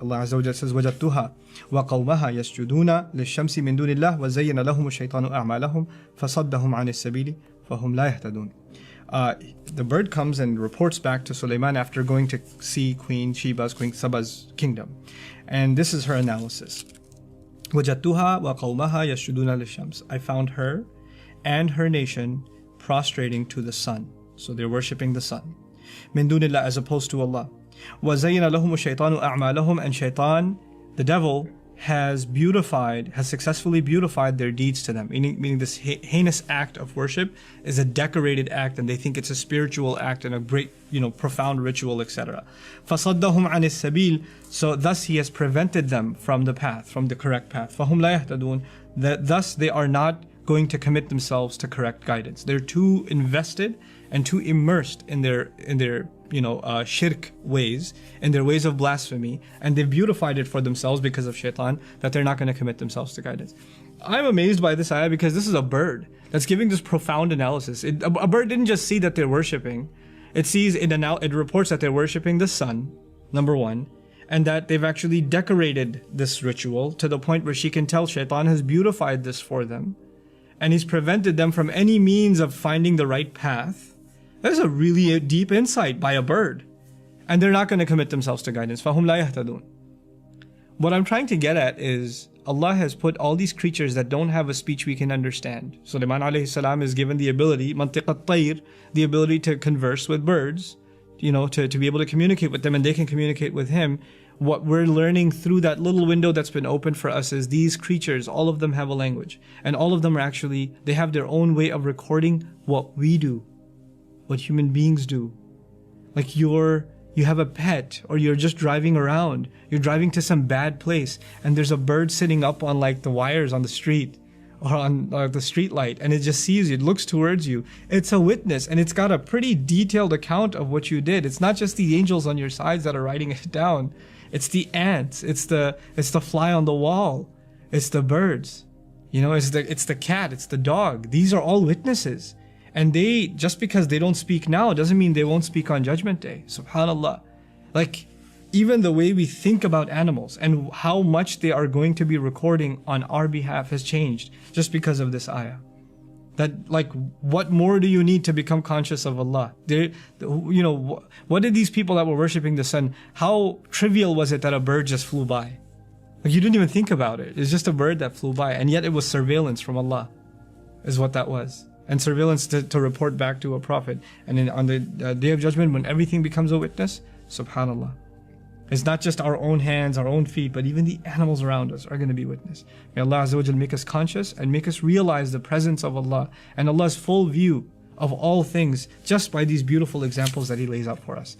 Allah Azza wa Jalla says, وَجَدْتُهَا وَقَوْمَهَا يَسْجُدُونَ لِلشَّمْسِ مِن دُونِ اللَّهِ وَزَيَّنَ لَهُمُ الشَّيْطَانُ أَعْمَالَهُمْ فَصَدَّهُمْ عَنِ السَّبِيلِ فَهُمْ لَا يَهْتَدُونَ. The bird comes and reports back to Sulaiman after going to see Queen Saba's kingdom. And this is her analysis. وَجَدْتُهَا وَقَوْمَهَا يَسْجُدُونَ لِلشَّمْسِ. I found her and her nation prostrating to the sun. So they're worshipping the sun. مِن دُونِ اللَّهِ, as opposed to Allah. وَزَيَّنَ لَهُمُ الشَّيْطَانُ أَعْمَالَهُم. And shaitan, the devil, has successfully beautified their deeds to them. Meaning this heinous act of worship is a decorated act, and they think it's a spiritual act and a great, profound ritual, etc. فَصَدَّهُمْ عَنِ السَّبِيلِ. So thus he has prevented them from the path, from the correct path. فَهُمْ لَا يَهْتَدُونَ. Thus they are not going to commit themselves to correct guidance. They're too invested and too immersed in their shirk ways, in their ways of blasphemy, and they've beautified it for themselves because of shaitan, that they're not going to commit themselves to guidance. I'm amazed by this ayah because this is a bird that's giving this profound analysis. A bird didn't just see that they're worshipping. It reports that they're worshipping the sun, number one, and that they've actually decorated this ritual to the point where she can tell shaitan has beautified this for them, and he's prevented them from any means of finding the right path. There's a really deep insight by a bird. And they're not going to commit themselves to guidance. فَهُمْ لَا يَهْتَدُونَ. What I'm trying to get at is, Allah has put all these creatures that don't have a speech we can understand. Sulaiman alayhi salam is given the ability, mantiq at-tayr, the ability to converse with birds, to be able to communicate with them, and they can communicate with him. What we're learning through that little window that's been opened for us is these creatures, all of them have a language. And all of them they have their own way of recording what we do, what human beings do. Like you have a pet, or you're just driving around, you're driving to some bad place, and there's a bird sitting up on the wires on the street, or on the street light, and it just sees you, it looks towards you. It's a witness, and it's got a pretty detailed account of what you did. It's not just the angels on your sides that are writing it down. It's the ants, it's the fly on the wall, it's the birds, it's the cat, it's the dog. These are all witnesses. And just because they don't speak now doesn't mean they won't speak on Judgment Day. Subhanallah. Even the way we think about animals and how much they are going to be recording on our behalf has changed just because of this ayah. That, what more do you need to become conscious of Allah? What did these people that were worshipping the sun, how trivial was it that a bird just flew by? You didn't even think about it. It's just a bird that flew by, and yet it was surveillance from Allah, is what that was. And surveillance to report back to a prophet. And then on the Day of Judgment, when everything becomes a witness, subhanallah, it's not just our own hands, our own feet, but even the animals around us are going to be witness. May Allah Azza wa Jal make us conscious and make us realize the presence of Allah and Allah's full view of all things just by these beautiful examples that He lays out for us.